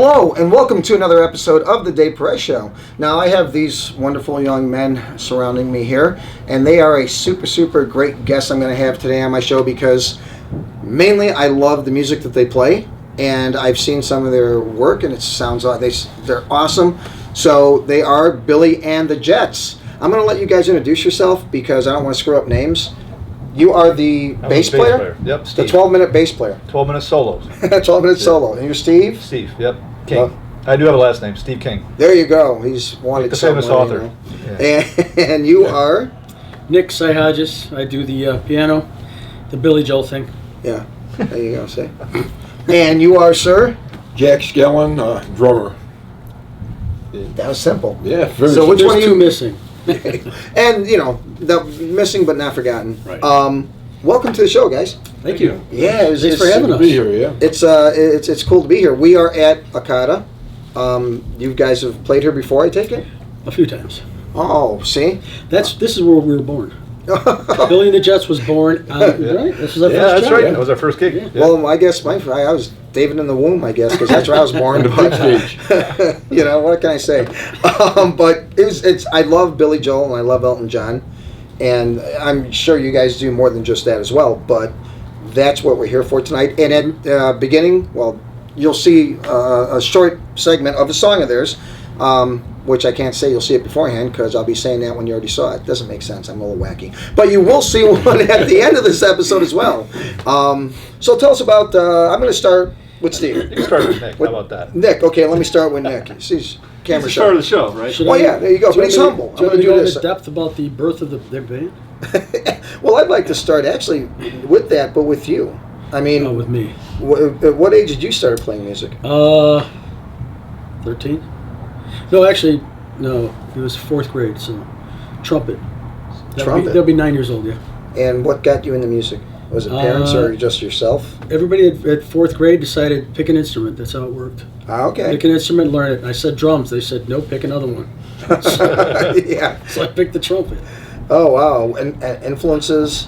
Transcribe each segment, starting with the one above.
Hello, and welcome to another episode of the Dave Perez Show. Now, I have these wonderful young men surrounding me here, and they are a super great guest I'm going to have today on my show because mainly I love the music that they play, and I've seen some of their work, and it sounds like they're awesome. So they are Billy and the Jets. I'm going to let you guys introduce yourself because I don't want to screw up names. You are the bass player? Yep, Steve. The 12-minute bass player. 12-minute solos. 12-minute solo. And you're Steve? Steve, yep. King. I do have a last name, Steve King. There you go. He's wanted the famous author. You know. Yeah. And you are? Nick Hodges. I do the piano, the Billy Joel thing. Yeah. There you go, see? And you are, sir? Jack Skellen, drummer. That was simple. Yeah, So very simple. which one are you missing? And, you know, the missing but not forgotten. Right. Welcome to the show, guys. Thank you. Yeah, Thanks for having us. Be here, yeah. It's cool to be here. We are at Akata. You guys have played here before, I take it? A few times. Oh, see? This is where we were born. Billy and the Jets was born on, right? This was our first that's job. right. That was our first gig. Yeah. Well, I guess I was David in the womb, I guess, because that's where I was born. But, you know, what can I say? But I love Billy Joel and I love Elton John, and I'm sure you guys do more than just that as well. But that's what we're here for tonight. And at the beginning, well, you'll see a short segment of a song of theirs, which I can't say you'll see it beforehand because I'll be saying that when you already saw it. Doesn't make sense. I'm a little wacky. But you will see one at the end of this episode as well. So tell us about, I'm going to start with Steve. You can start with Nick. How about that? Nick, okay, let me start with Nick. He's camera He's the star of the show, right? Yeah, there you go. But he's humble. I'm going to do this. Depth about the birth of their band? Well, I'd like to start actually with that, but with you. I mean, with me. At what age did you start playing music? 13. No, actually, no. It was fourth grade, so trumpet. They'll be 9 years old, yeah. And what got you into music? Was it parents or just yourself? Everybody at fourth grade decided pick an instrument. That's how it worked. Okay. Pick an instrument, learn it. I said drums. They said, no, pick another one. Yeah. So I picked the trumpet. Oh, wow. And influences?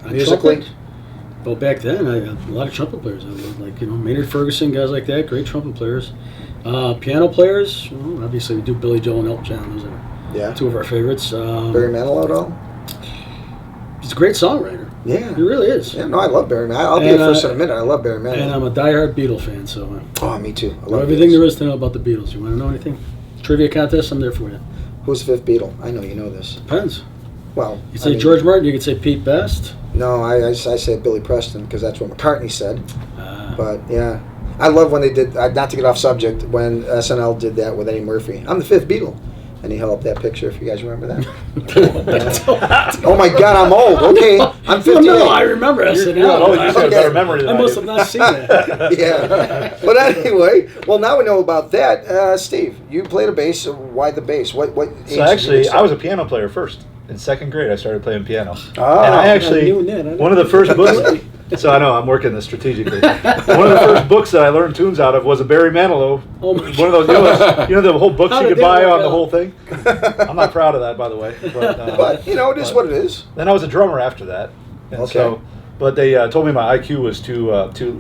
Musically? Trumpet. Well, back then, I had a lot of trumpet players. I was like, Maynard Ferguson, guys like that, great trumpet players. Piano players, well, obviously we do Billy Joel and Elton John. Those are two of our favorites. Barry Manilow at all? He's a great songwriter. Yeah. He really is. Yeah, no, I love Barry Manilow. I'll be the first in a minute. I love Barry Manilow. And I'm a diehard Beatle fan, so... oh, me too. I love everything there is to know about the Beatles. You want to know anything? Trivia contest, I'm there for you. Who's the fifth Beatle? I know you know this. Depends. Well, you could say George Martin, you could say Pete Best. No, I say Billy Preston because that's what McCartney said. But, yeah. I love when they did, not to get off subject, when SNL did that with Eddie Murphy. I'm the fifth Beatle. And he held up that picture, if you guys remember that. Oh my God, I'm old. Okay, I'm 58. No, I remember SNL. You just got a better memory than I must have not seen that. Yeah. But anyway, well, now we know about that. Steve, you played a bass. Why the bass? What age So actually, I was a piano player first. In second grade, I started playing piano. Oh. And I actually, one of the first books... So I know I'm working this strategically. One of the first books that I learned tunes out of was a Barry Manilow. Oh my one of those, the whole books you could buy on the whole thing. I'm not proud of that, by the way. But it is what it is. Then I was a drummer after that. And okay. So, but they told me my IQ was too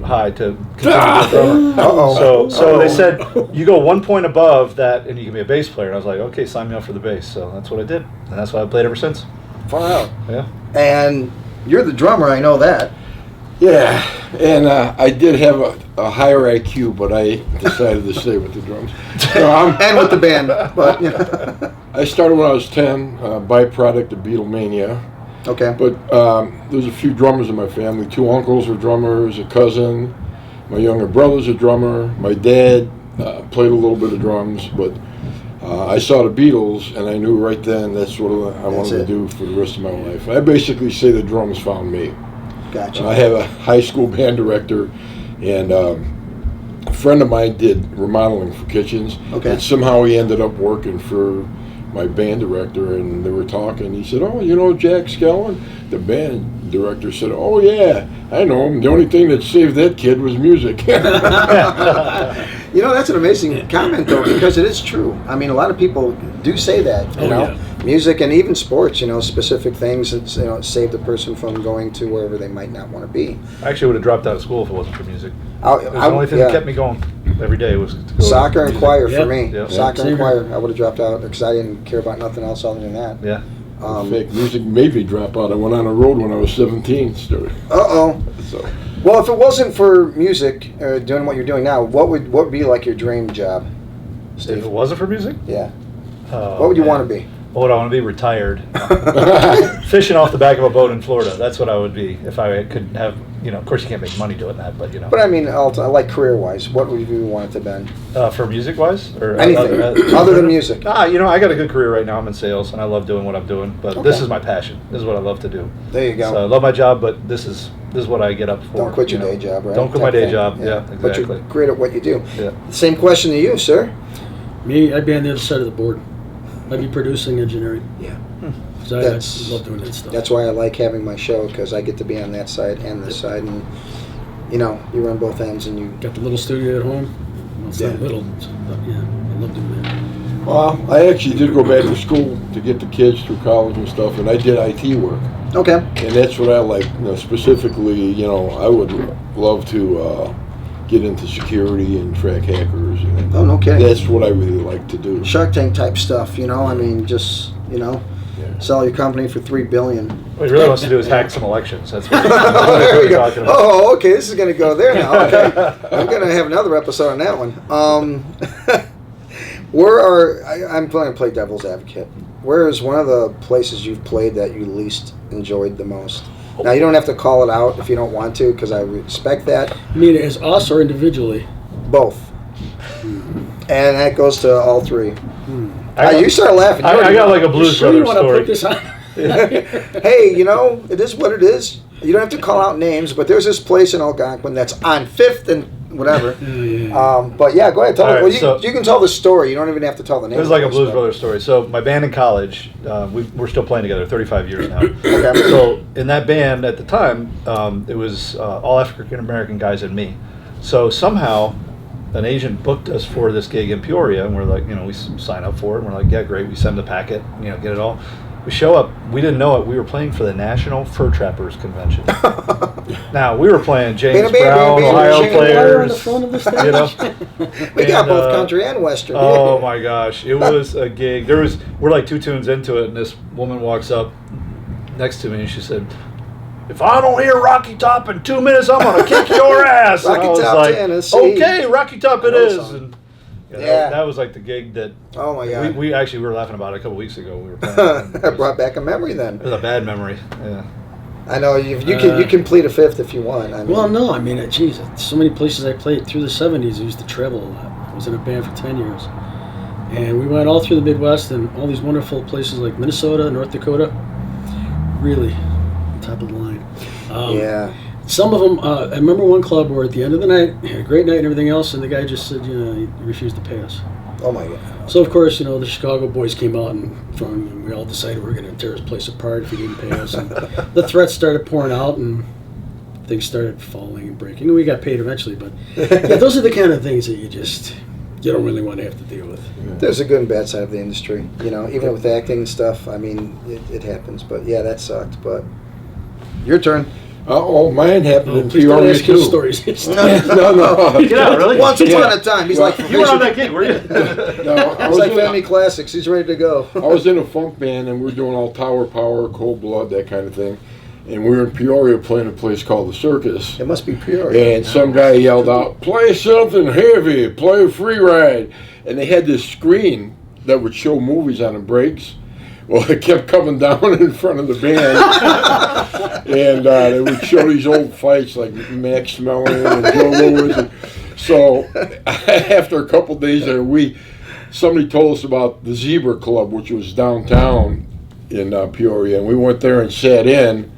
high to continue to be a drummer. So they said you go 1 point above that and you can be a bass player. And I was like, okay, sign me up for the bass. So that's what I did, and that's what I've played ever since. Far out. Yeah. And you're the drummer. I know that. Yeah, and I did have a higher IQ, but I decided to stay with the drums. And with the band. But I started when I was 10, byproduct of Beatlemania. Okay. But there's a few drummers in my family. 2 uncles were drummers, a cousin. My younger brother's a drummer. My dad played a little bit of drums, but I saw the Beatles, and I knew right then that's what I wanted to do for the rest of my life. I basically say the drums found me. Gotcha. I have a high school band director, and a friend of mine did remodeling for kitchens. Okay. And somehow he ended up working for my band director, and they were talking. He said, "Oh, you know Jack Skellen?" The band director said, "Oh yeah, I know him. The only thing that saved that kid was music." That's an amazing comment, though, because it is true. I mean, a lot of people do say that, you know. Yeah. music and even sports, specific things that save the person from going to wherever they might not want to be. I actually would have dropped out of school if it wasn't for music. It was the only thing yeah. that kept me going every day was to go Soccer to and choir Yeah. for me. Yeah. Soccer Same and here. choir. I would have dropped out because I didn't care about nothing else other than that. Yeah. In fact, music made me drop out. I went on the road when I was 17. Uh-oh. So Well, if it wasn't for music, doing what you're doing now, what would be like your dream job, If Steve? it wasn't for music, Yeah. What would you want to be? What would I want to be? Retired. Fishing off the back of a boat in Florida. That's what I would be if I could have, of course you can't make money doing that, but But I mean, like career-wise, what would you want it to be? For music-wise? Or Anything other than music. I got a good career right now. I'm in sales, and I love doing what I'm doing. But this Okay. is my passion. This is what I love to do. There you go. So I love my job, but this is what I get up for. Don't quit your day job, right? Don't quit my Type day thing. job. Yeah, But exactly. you're great at what you do. Yeah. Same question to you, sir. Me, I'd be on the other side of the board. I'd be producing engineering. Yeah. 'Cause I love doing that stuff. That's why I like having my show, because I get to be on that side and this side, and you run both ends, and you. Got the little studio at home. Well, it's Yeah. not little, but yeah, I love doing that. well, I actually did go back to school to get the kids through college and stuff, and I did IT work. Okay. And that's what I like, specifically, I would love to get into security and track hackers. And Oh, no kidding. that's what I really like to do. Shark Tank type stuff, I mean, just sell your company for $3 billion. What he really wants to do is hack some elections. That's what There we we're go. talking about. Oh, okay. This is going to go there now. Okay, I'm going to have another episode on that one. I'm going to play devil's advocate. Where is one of the places you've played that you least enjoyed the most? Now you don't have to call it out if you don't want to, because I respect that. I mean, as us or individually? Both, and that goes to all three. I- You start laughing. I got like a Blues Sure you Brothers want to story. put this on? Hey, it is what it is. You don't have to call out names, but there's this place in Algonquin that's on 5th and whatever. But yeah, go ahead. Tell All me. right, Well, so- you can tell the story. You don't even have to tell the name. It was like a of the Blues place, Brothers story. So my band in college, we're still playing together, 35 years now. Okay. So in that band at the time, it was all African American guys and me. So somehow an agent booked us for this gig in Peoria, and we're like, we sign up for it, and we're like, yeah, great. We send the packet, get it all. We show up. We didn't know it. We were playing for the National Fur Trappers Convention. Now we were playing James Brown, Ohio Chicken Wire on the players. front of the stage. We got And, both country and western. Oh my gosh, it was a gig. We're like 2 tunes into it, and this woman walks up next to me, and she said, "If I don't hear Rocky Top in 2 minutes, I'm gonna kick your ass." And Rocky I was Top, like, Tennessee. "Okay, Rocky Top it I know the is." song. And Yeah. that was like the gig that Oh my God. we actually were laughing about it a couple weeks ago. We were playing. That brought back a memory then. It was a bad memory. Yeah. I know you can plead a fifth if you want. I mean, Well, no, I mean, geez, so many places I played through the 70s. I used to travel a lot. I was in a band for 10 years. And we went all through the Midwest and all these wonderful places like Minnesota, North Dakota. Really, top of the line. yeah. Some of them, I remember one club where at the end of the night, had a great night and everything else, and the guy just said, he refused to pay us. Oh my God. So, of course, the Chicago boys came out and we all decided we were going to tear his place apart if he didn't pay us. And the threats started pouring out and things started falling and breaking. And we got paid eventually, but yeah, those are the kind of things that you don't really want to have to deal with. There's a good and bad side of the industry. Even with acting and stuff, I mean, it happens. But yeah, that sucked. But your turn. Mine happened in Please don't Peoria ask his too. stories. No. Get out, really? Once Yeah. upon a time, he's like, You were on that gig, were you? No, I It's was like in Family Classics. He's ready to go. I was in a funk band, and we were doing all Tower Power, Cold Blood, that kind of thing. And we were in Peoria playing a place called the Circus. It must be Peoria. And some guy yelled out, "Play something heavy, play a free ride." And they had this screen that would show movies on the breaks. Well, it kept coming down in front of the band. And they would show these old fights like Max Mellon and Joe Louis. And so after a couple days there, somebody told us about the Zebra Club, which was downtown in Peoria. And we went there and sat in.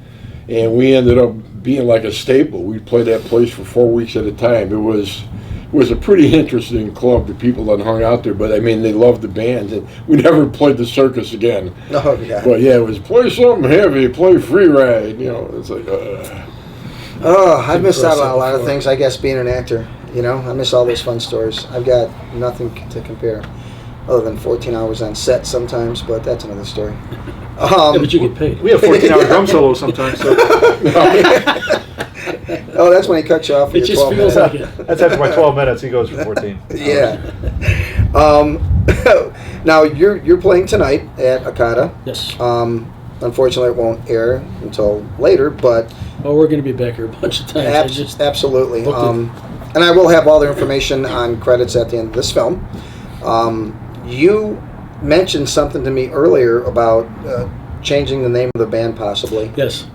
And we ended up being like a staple. We'd play that place for 4 weeks at a time. It was a pretty interesting club. The people that hung out there, but I mean, they loved the bands, and we never played the Circus again. Oh yeah. But yeah, it was play something heavy, play free ride. It's like. Oh, I missed out on a lot of things. I guess being an actor, I miss all those fun stories. I've got nothing to compare. other than 14 hours on set sometimes, but that's another story. Yeah, but you get paid. We have 14-hour drum solos sometimes. So. Oh, that's when he cuts you off for It your just 12 feels minutes. like it. That's after my 12 minutes. He goes for 14. Yeah. Now you're playing tonight at Akata. Yes. Unfortunately, it won't air until later, but Oh, we're going to be back here a bunch of times. absolutely. booked it. And I will have all the information on credits at the end of this film. You mentioned something to me earlier about changing the name of the band, possibly. Yes.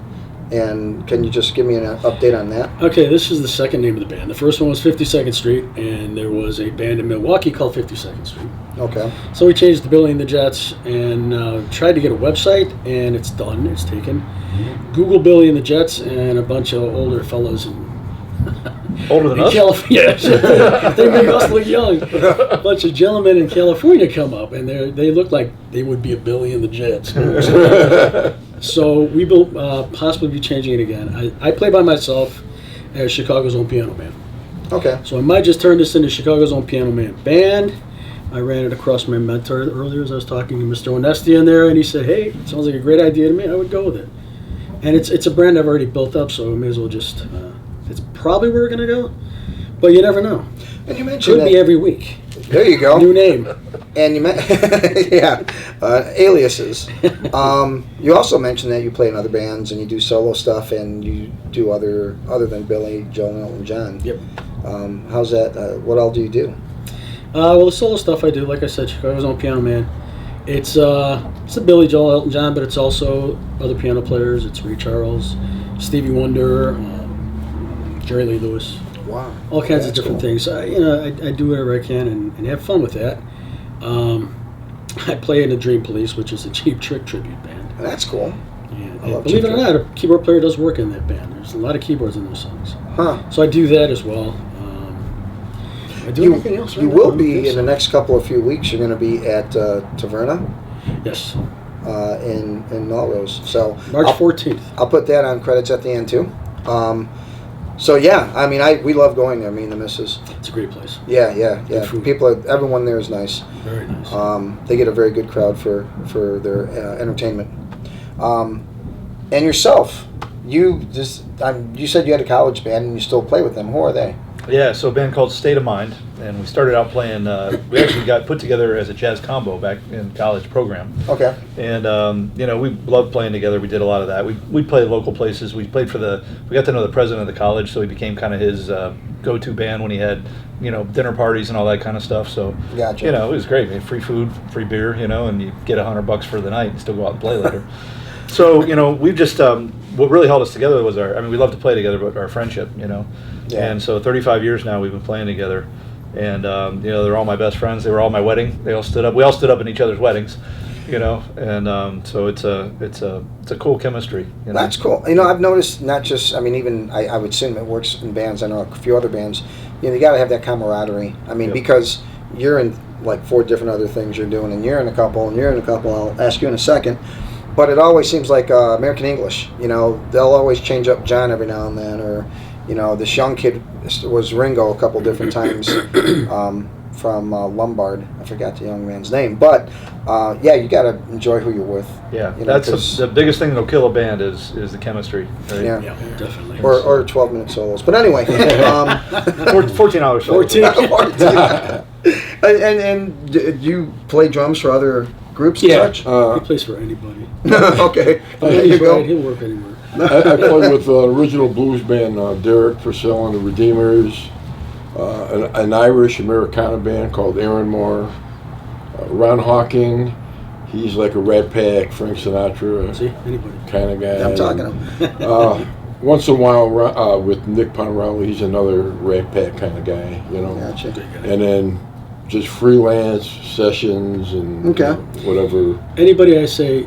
And can you just give me an update on that? Okay, this is the second name of the band. The first one was 52nd Street, and there was a band in Milwaukee called 52nd Street. Okay. So we changed to Billy and the Jets and tried to get a website, and it's done. It's taken. Google Billy and the Jets, and a bunch of older fellas in Older than us? California. They make us look young. A bunch of gentlemen in California come up, and they look like they would be a Billy and the Jets. So we will possibly be changing it again. I play by myself as Chicago's Own Piano Man. Okay. So I might just turn this into Chicago's Own Piano Man Band. I ran it across my mentor earlier as I was talking to Mr. Onesti in there, and he said, "Hey, it sounds like a great idea to me. I would go with it." And it's a brand I've already built up, so I may as well just. It's probably where we're gonna go, but you never know. And you mentioned Could be every week. There you go. New name. And you aliases. You also mentioned that you play in other bands and you do solo stuff and you do other than Billy Joel Elton John. Yep. How's that? What all do you do? Well, the solo stuff I do, like I said, Chicago's Own Piano Man. It's a Billy Joel Elton John, but it's also other piano players. It's Ray Charles, Stevie Wonder, Jerry Lee Lewis. Wow. All kinds of That's different cool. things. I do whatever I can and have fun with that. I play in the Dream Police, which is a Cheap Trick tribute band. That's cool. And love believe Cheap it or Trick. not, a keyboard player does work in that band. There's a lot of keyboards in those songs. Huh. So I do that as well. I do anything else right You now? will I don't be think in so. the next couple of few weeks. You're going to be at Taverna Yes. in Melrose. So March I'll- 14th. I'll put that on credits at the end too. So yeah, I mean, we love going there. Me and the missus. It's a great place. Yeah. Good food. Everyone there is nice. Very nice. They get a very good crowd for their entertainment. And yourself, you said you had a college band and you still play with them. Who are they? Yeah, so a band called State of Mind, and we started out playing. We actually got put together as a jazz combo back in college program, Okay. and we loved playing together. We did a lot of that. We played local places. We played we got to know the president of the college, so we became kind of his go-to band when he had dinner parties and all that kind of stuff. So Gotcha. it was great. We had free food, free beer, and you get $100 for the night and still go out and play later. So we've just what really held us together was we love to play together, but our friendship, Yeah. And so 35 years now we've been playing together, and they're all my best friends. They were all my wedding. They all stood up. We all stood up in each other's weddings, and so it's a cool chemistry. That's cool. I've noticed not just. I mean, even I would assume it works in bands. I know a few other bands. You got to have that camaraderie. I mean, Yep. because you're in like 4 different other things you're doing, and you're in a couple, and you're in a couple. I'll ask you in a second. But it always seems like American English. They'll always change up John every now and then, or this young kid was Ringo a couple different times from Lombard. I forgot the young man's name, but you got to enjoy who you're with. Yeah, That's that's the biggest thing that'll kill a band is the chemistry. Right? Yeah. Yeah, definitely. Or 12-minute solos. But anyway, 14 hours. 14. and do you play drums for other groups? and Yeah. such? He plays for anybody. Okay. There you He's go. right. He'll work anywhere. I played with the original blues band, Derek Purcell and the Redeemers, an Irish Americana band called Aaron Moore, Ron Hawking. He's like a Rat Pack, Frank Sinatra See, anybody. kind of guy. I'm talking to him. Once in a while with Nick Ponarelli, he's another Rat Pack kind of guy, Gotcha. And then just freelance sessions and Okay. whatever. Anybody I say,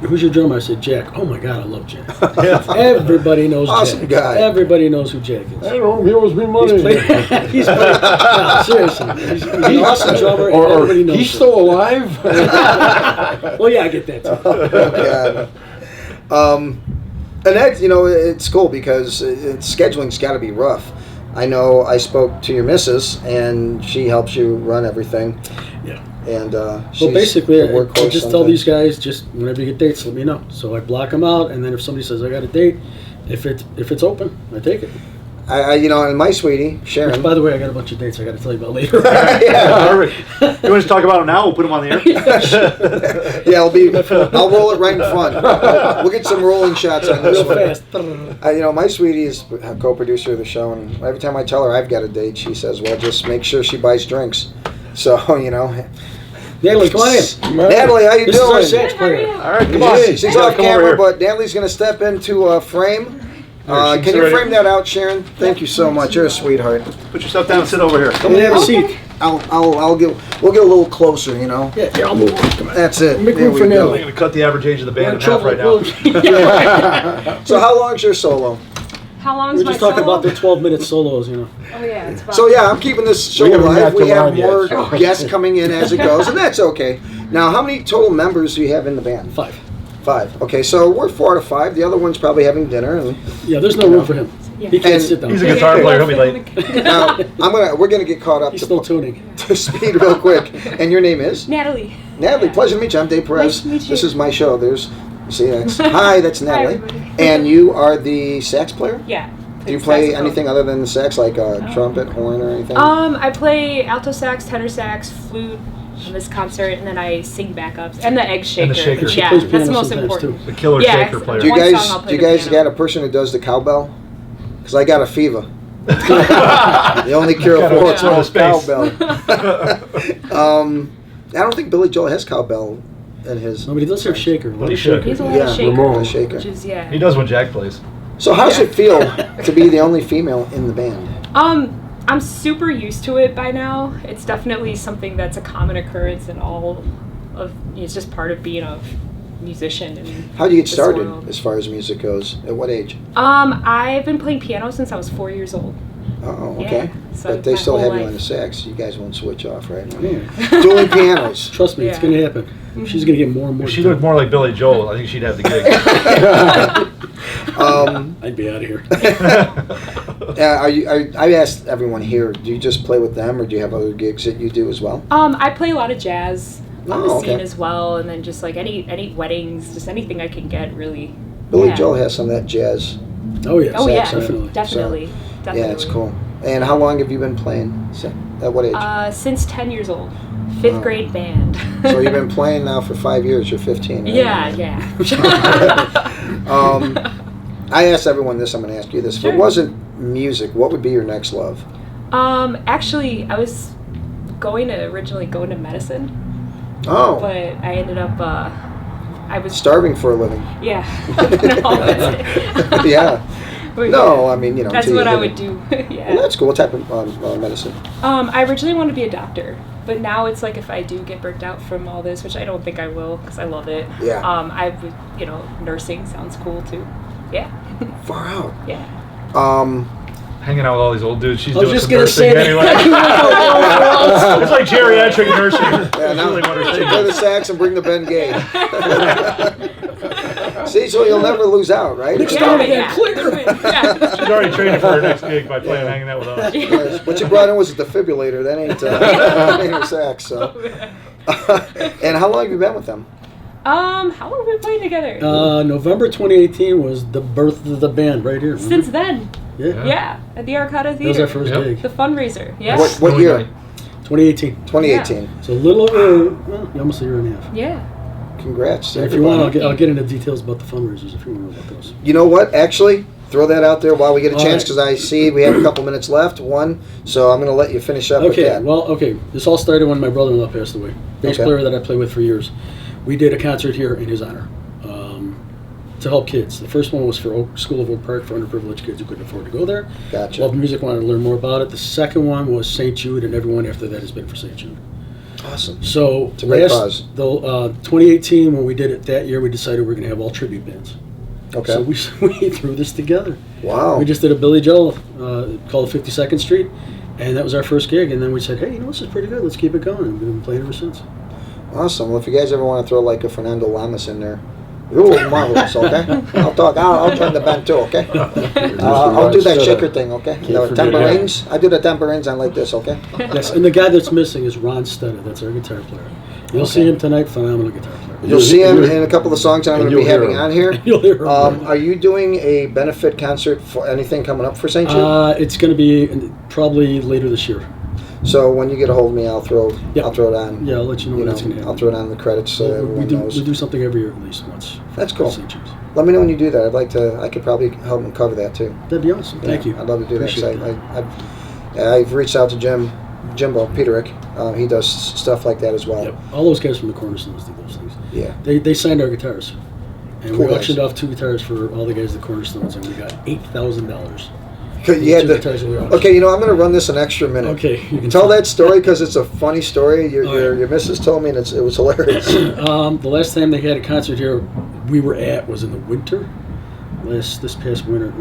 who's your drummer? I say Jack. Oh my God, I love Jack. Everybody knows Awesome Jack. guy. Everybody knows who Jack is. I don't know, he owes me He's money. played. He's played. No, seriously, he's an awesome drummer, and or everybody knows he's him. still alive. Well, yeah, I get that too. God. And that's, it's cool because scheduling's got to be rough. I know I spoke to your missus, and she helps you run everything. Yeah. And Well, basically, a I workhorse just tell these sometimes. guys, just whenever you get dates, let me know. So I block them out, and then if somebody says I got a date, if it's open, I take it. And my sweetie, Sharon. Which, by the way, I got a bunch of dates I got to tell you about later. Yeah. Perfect. You want to talk about them now? We'll put them on the air. Yeah, I'll roll it right in front. We'll get some rolling shots on this Real one. fast. My sweetie is a co-producer of the show, and every time I tell her I've got a date, she says, "Well, just make sure she buys drinks." So, Natalie, come on in. Natalie, how you This is our doing? sax player. All right, come on. She's You gotta off come over camera, here. but Natalie's going to step into a frame. Here, she can Can sit you right frame here. that out, Sharon? Thank you so much. You're a sweetheart. Put yourself down and sit over here. Come and have a seat. We'll get a little closer. Yeah, I'll move. Come on. That's it. Make There room we for go. I'm Natalie. going to cut the average age of the band in half Trouble, right now. well, So how long's your solo? How long We're is my just talking solo? about their 12-minute solos, Oh yeah, it's about. So yeah, I'm keeping this show We haven't alive. got We to have mine yet, more so. guests coming in as it goes, and that's okay. Now, how many total members do you have in the band? 5. 5. Okay, so we're 4 out of 5. The other one's probably having dinner. And Yeah, there's no room for him. Yeah. He can't And sit down. He's a guitar player. He'll be late. now we're gonna get caught up He's still tuning. to speed real quick. And your name is Natalie. Natalie. Yeah. Pleasure to meet you. I'm Dave Perez. Nice to meet you. This is my show. Hi, that's Natalie. everybody. And you are the sax player. Yeah. Do you play saxophone. anything other than the sax, like trumpet, horn, or anything? I play alto sax, tenor sax, flute on this concert, and then I sing backups and the egg shaker. shaker. She Yeah, plays that's piano the most sometimes, important. too. The killer Yeah, shaker player. Do you one guys song I'll play do you the guys piano. got a person who does the cowbell? Because I got a fever. The only cure Gotta for it's fill the all space. cowbell. I don't think Billy Joel has cowbell in his. Nobody does have shaker. Well, he should. He's a lot Yeah, of shaker, Ramon. A shaker. which is He does when Jack plays. So how does it feel to be the only female in the band? I'm super used to it by now. It's definitely something that's a common occurrence in all of. It's just part of being a musician. And How did you get this started world. as far as music goes? At what age? I've been playing piano since I was 4 years old. Oh, Yeah, okay. so But they my still whole have you life. on the sax. You guys won't switch off, right? Yeah. Dueling pianos. Trust me, it's Yeah. going to happen. She's going to get more and more. If she looked more like Billy Joel, I think she'd have the gig. I'd be out of here. I asked everyone here, do you just play with them or do you have other gigs that you do as well? I play a lot of jazz on the Oh, scene okay. as well, and then just like any weddings, just anything I can get really. Billy Yeah. Joel has some of that jazz. Oh, yeah. Oh yeah, Sax, definitely. definitely. Yeah, it's cool. And how long have you been playing? At what age? Since 10 years old, fifth Wow. grade band. So you've been playing now for 5 years. You're 15, right? Yeah. I asked everyone this. I'm going to ask you this. If Sure. it wasn't music, what would be your next love? Actually, I was originally going to medicine, Oh, but I ended up. I was. starving for a living. Yeah. No, that's it. Yeah. But No, yeah, I mean, That's until you what I hit would it. do. Yeah. Well, that's cool. What type of medicine? I originally wanted to be a doctor, but now it's like if I do get burnt out from all this, which I don't think I will because I love it. Yeah. I would, nursing sounds cool too. Yeah. Far out. Yeah. Hanging out with all these old dudes. She's I was doing just some going to say nursing that. anyway. It's like geriatric nursing. Yeah, That's now really what her thing play the is. sax and bring the Ben Gay. See, so you'll never lose out, right? Next Yeah, time, yeah. Yeah. She's already training for her next gig by playing hanging out with us. Yes, what you brought in was a defibrillator. That ain't her sax. So. And how long have you been with them? How long have we been playing together? November 2018 was the birth of the band right here. remember? Since then. Yeah. Yeah. At the Arcata That was our Theater. first Yep. gig. The fundraiser. Yeah. What Really year? nice. 2018. 2018. So a little over, well, almost a year and a half. Yeah. Congrats. to And if you want, everybody. I'll get into details about the fundraisers if you want to know about those. You know what? Actually, throw that out there while we get a All chance right. because I see we have a couple minutes left. So I'm going to let you finish up with Okay, that. well, this all started when my brother-in-law passed away. Bass Okay. player that I played with for years. We did a concert here in his honor to help kids. The first one was for School of Oak Park for underprivileged kids who couldn't afford to go there. Gotcha. Loved music, wanted to learn more about it. The second one was St. Jude, and everyone after that has been for St. Jude. Awesome. So It's a great cause. 2018, when we did it that year, we decided we were going to have all tribute bands. Okay. So we threw this together. Wow. We just did a Billy Joel called 52nd Street, and that was our first gig. And then we said, hey, this is pretty good. Let's keep it going. And we've been playing ever since. Awesome. Well, if you guys ever want to throw like a Fernando Lamas in there, You're marvelous, okay? I'll join the band too, okay? I'll do that shaker thing, okay? The forget tambourines. I do the tambourines on like this, okay? Yes, and the guy that's missing is Ron Stetta. That's our guitar player. You'll see him tonight. Phenomenal guitar player. You'll see him in a couple of songs that I'm going to be you'll hear having him. on here. You'll hear him. Are you doing a benefit concert for anything coming up for St. Jude? It's going to be probably later this year. So when you get a hold of me, I'll throw Yeah. it on. Yeah, I'll let you know when that's going to happen. I'll throw it on the credits so we everyone do knows. we do something every year at least once. That's cool. St. Jude's. Let me know when you do that. I'd like to. I could probably help them cover that too. That'd be awesome. Thank Yeah, you. I'd love to do that. 'Cause Appreciate I've reached out to Jimbo Peterick. He does stuff like that as well. Yep. All those guys from the Cornerstones do those things. Yeah. They signed our guitars. And Cool we auctioned guys. off 2 guitars for all the guys at the Cornerstones, and we got $8,000. You had Two to- guitars that we auctioned. okay, I'm going to run this an extra minute. Okay. You can Tell that story because it's a funny story. Your, Oh, yeah. your missus told me and it was hilarious. The last time they had a concert here we were at was in the winter. This past winter.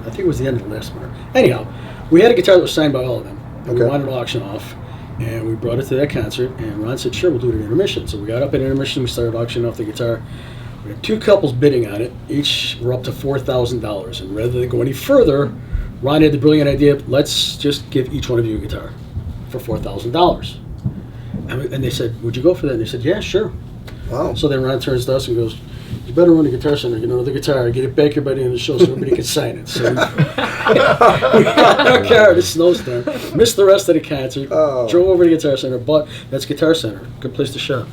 I think it was the end of the last winter. Anyhow, we had a guitar that was signed by all of them. And Okay. we wanted to auction off. And we brought it to that concert, and Ron said, sure, we'll do it at intermission. So we got up at intermission, we started auctioning off the guitar. We had 2 couples bidding on it. Each were up to $4,000. And rather than go any further, Ron had the brilliant idea, let's just give each one of you a guitar for $4,000. And they said, would you go for that? And they said, yeah, sure. Wow. So then Ron turns to us and goes, you better run the Guitar Center, the guitar, get it back here by the end of the show so everybody can sign it. So we got in our car in a snowstorm, missed the rest of the concert, Oh. drove over to Guitar Center, but that's Guitar Center, good place to shop.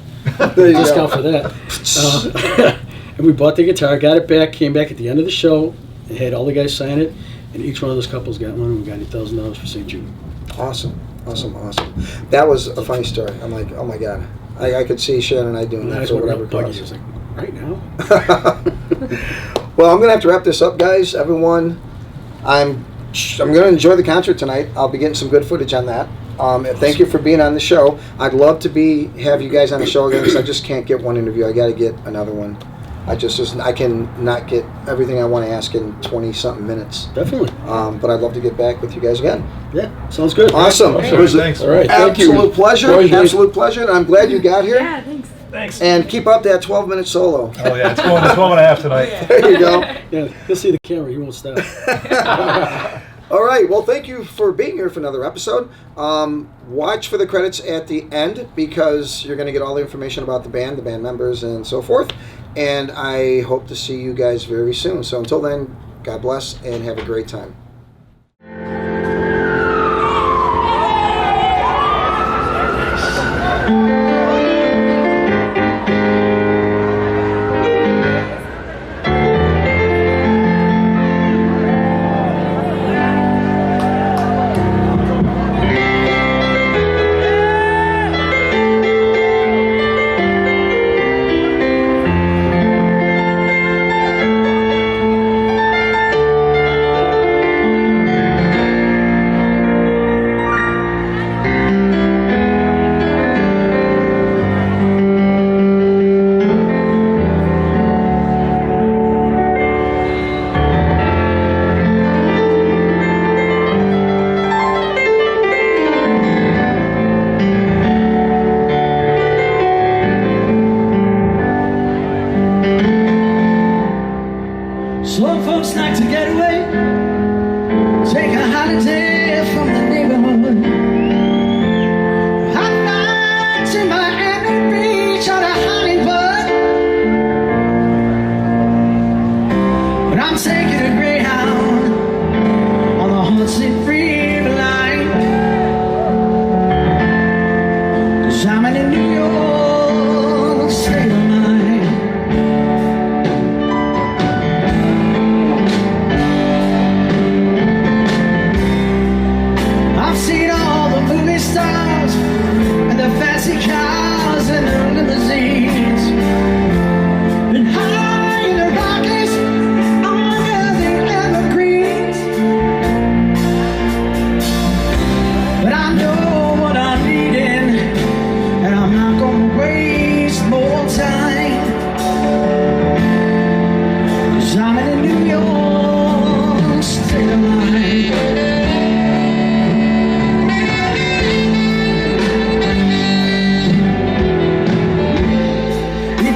There you Discount go. for that. And we bought the guitar, got it back, came back at the end of the show, and had all the guys sign it, and each one of those couples got one, and we got $8,000 for St. Jude. Awesome. That was a funny story. I'm like, oh my God. I could see Sharon and I doing And I that was for wondering whatever how Buggy cause. was like, right now? Well, I'm going to have to wrap this up, guys. Everyone, I'm going to enjoy the concert tonight. I'll be getting some good footage on that. Thank you for being on the show. I'd love to have you guys on the show again because I just can't get one interview. I got to get another one. I can not get everything I want to ask in 20-something minutes. Definitely. But I'd love to get back with you guys again. Yeah, sounds good. Awesome. Awesome. It was Thanks. All right, thank you. absolute pleasure. Absolute pleasure. And I'm glad you got here. Yeah, thanks. Thanks. And keep up that 12-minute solo. Oh yeah, it's 12.5 tonight. There you go. Yeah, he'll see the camera, he won't stop. All right. Well, thank you for being here for another episode. Watch for the credits at the end because you're going to get all the information about the band members, and so forth. And I hope to see you guys very soon. So until then, God bless and have a great time.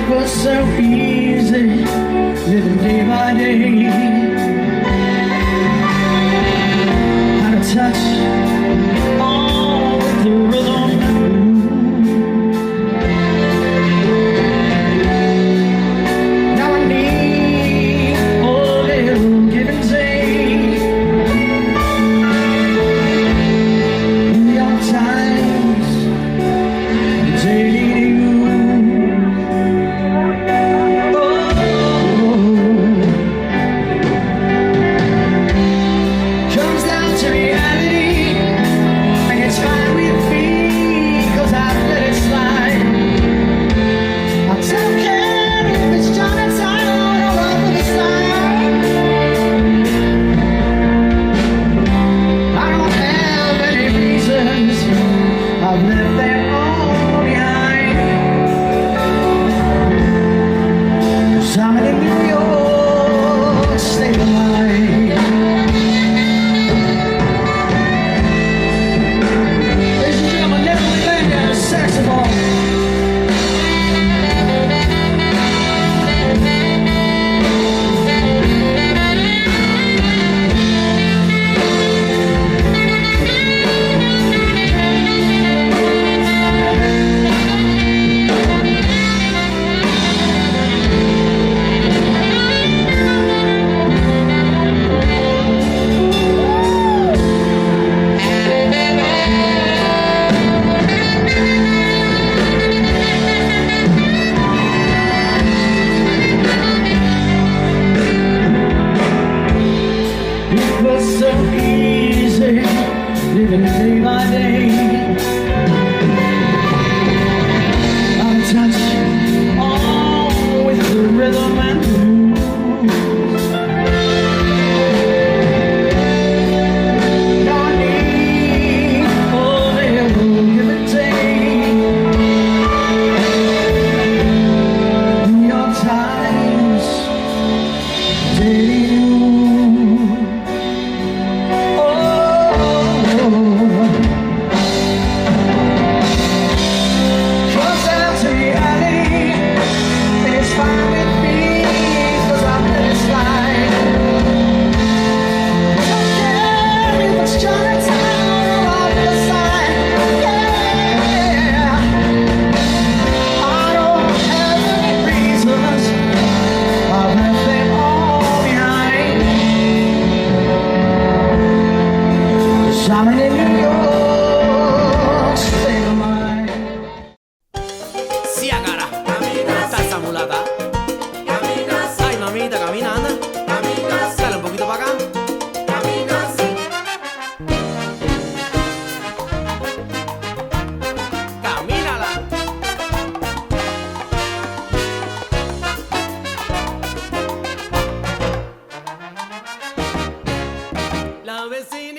was so easy, living day by day. How to touch all with the rhythm. Now I need a little give and take. In the old times, dating you. Comes down to reality, and it's fine with me, 'cause I've let it slide. I don't care if it's Chinatown or over the side. I don't have any reasons, I've left them all behind. 'Cause I'm in New York state of mind. Ladies and gentlemen, Natalie Lane, saxophone. It was so easy, living day by day. I'm touched all with the rhythm and blues. Now I need a little give and take. In your times, dating you. Comes down to reality, and it's fine with me, 'cause I've let it slide. I don't care if it's Chinatown or off the side. Yeah, I don't have any reasons, I've left them all behind. 'Cause I'm in New York state of mind. Sí, agarra. Salsa mulata. Ay, mamita, caminando. Dale un poquito para acá. Camínala. La vecina